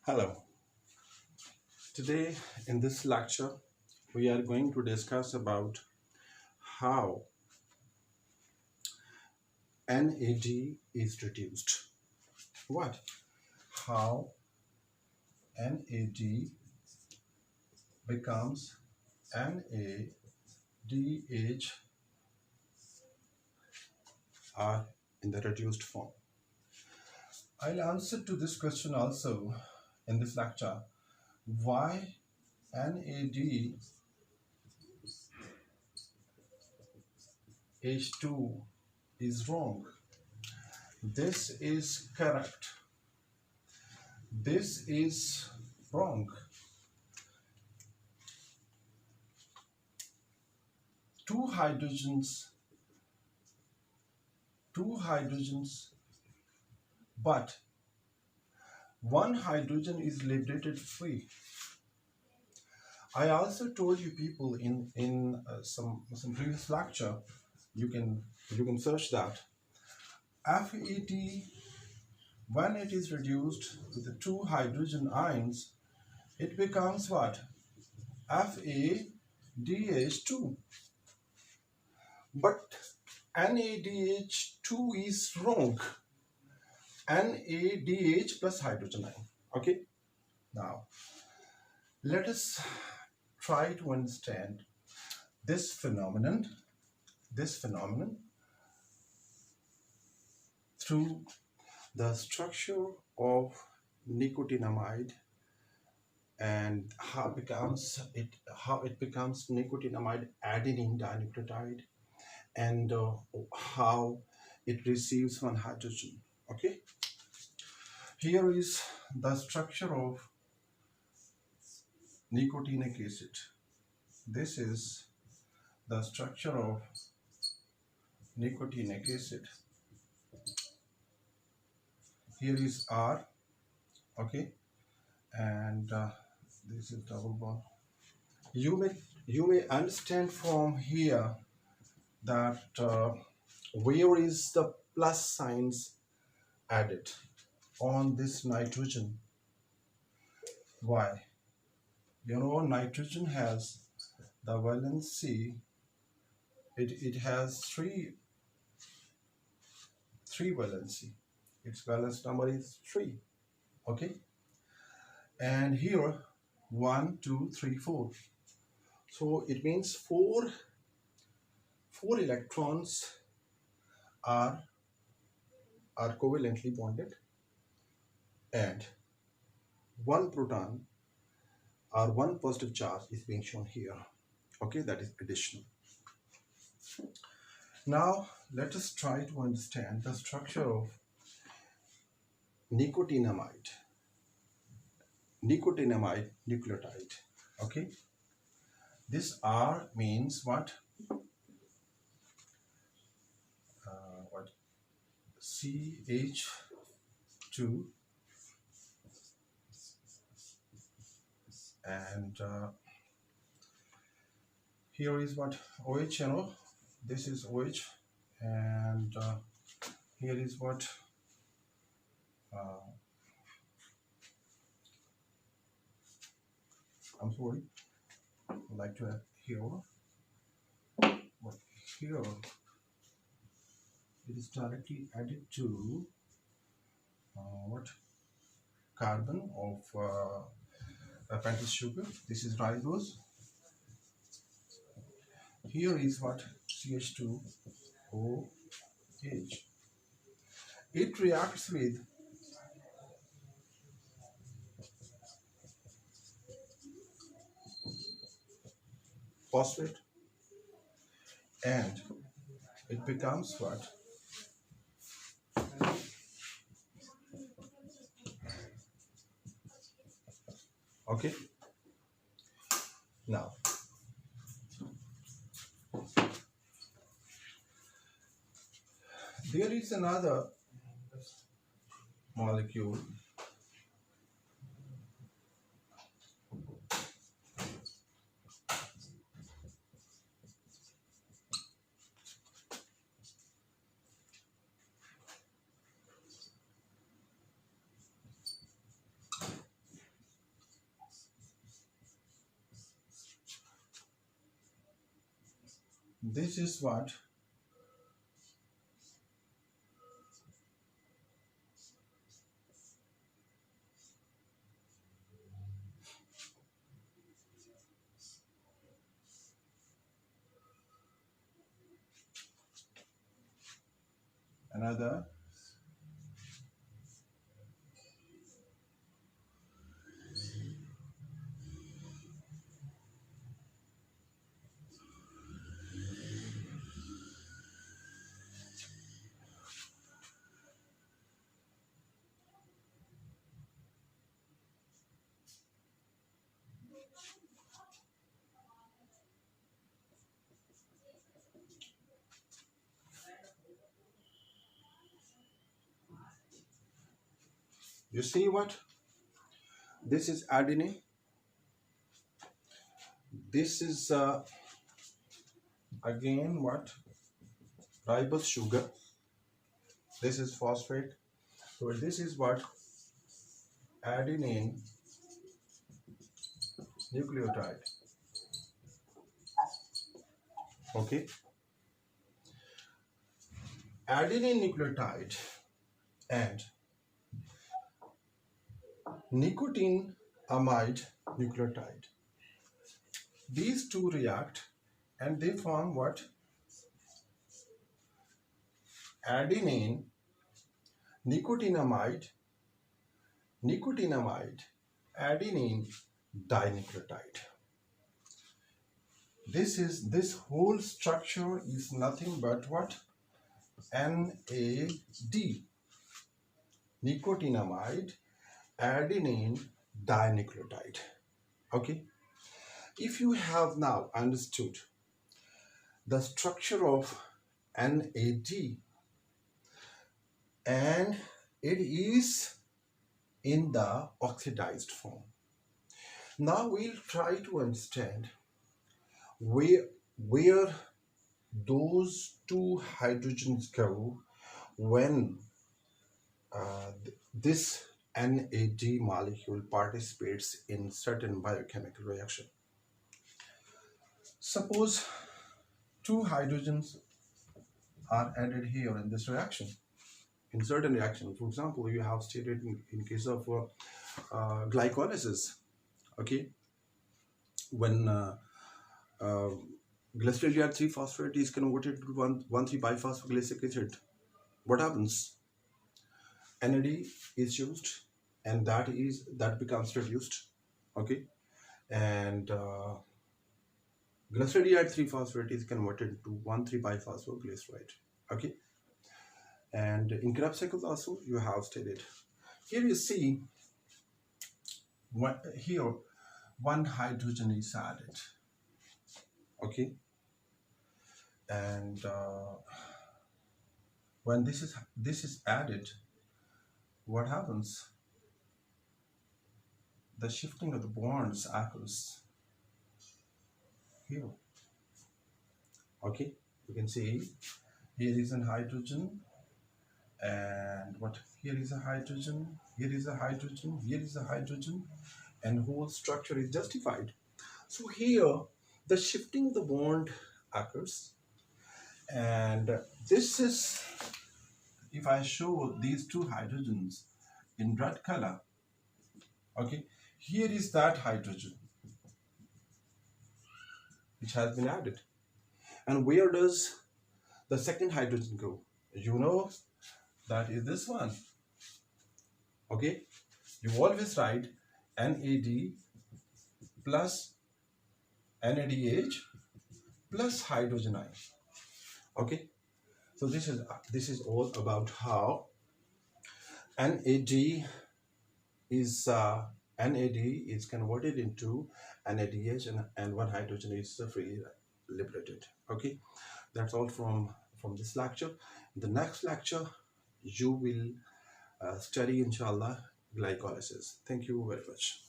Hello. Today in this lecture we are going to discuss about how NAD is reduced. What? How NAD becomes NADH are in the reduced form. I'll answer to this question also in this lecture. Why NADH2 is wrong? This is correct. This is wrong. Two hydrogens, but one hydrogen is liberated free. I also told you people in some previous lecture. You can search that. FAD, when it is reduced with the two hydrogen ions, it becomes what? FADH2. But NADH2 is wrong. NADH plus hydrogen ion. Okay. Now, let us try to understand this phenomenon through the structure of nicotinamide and how it becomes nicotinamide adenine dinucleotide and how it receives one hydrogen. Okay, here is the structure of nicotinic acid. This is the structure of nicotinic acid. Here is R, okay, and this is double bond. You may understand from here that where is the plus signs added on this nitrogen. Why? You know, nitrogen has the valency. It has three valency. Its valence number is 3. Okay, and here 1, 2, 3, 4. So it means four electrons are covalently bonded, and one proton or one positive charge is being shown here. Okay, that is additional. Now let us try to understand the structure of nicotinamide nucleotide. Okay, this R means what? CH2 and here is what? OH, you know, this is OH, and here is what? I'm sorry, I'd like to add here, but here it is directly added to what? Carbon of pentose sugar. This is ribose. Here is what? CH2OH. It reacts with phosphate and it becomes what? Okay, now there is another molecule this is what another. You see what? This is adenine. This is again what? Ribose sugar. This is phosphate. So this is what? Adenine nucleotide. Okay. Adenine nucleotide and nicotine amide nucleotide. These two react and they form what? Adenine nicotinamide adenine dinucleotide. This whole structure is nothing but what? NAD, nicotinamide adenine dinucleotide. Okay, if you have now understood the structure of NAD and it is in the oxidized form. Now we'll try to understand where those two hydrogens go when this NAD molecule participates in certain biochemical reaction. Suppose two hydrogens are added here in this reaction. In certain reaction, for example, you have stated in case of glycolysis, okay, when glycerol 3 phosphate is converted to 1,3-biphosphoglycic acid, what happens? NAD is used and that becomes reduced, okay, and glycerol 3 phosphate is converted to 1,3-biphosphoglyceride, okay. And in Krebs cycles also you have stated. Here you see here one hydrogen is added, okay, and when this is added, what happens? The shifting of the bonds occurs here, okay. You can see here is a hydrogen and what? Here is a hydrogen, here is a hydrogen, here is a hydrogen, and whole structure is justified. So here the shifting of the bond occurs, and this is, if I show these two hydrogens in red color, okay, here is that hydrogen which has been added. And where does the second hydrogen go? You know, that is this one, okay. You always write NAD plus NADH plus hydrogen ion, okay. So this is all about how NAD is converted into NADH and one hydrogen is freely liberated, okay. That's all from this lecture. In the next lecture you will study inshallah glycolysis. Thank you very much.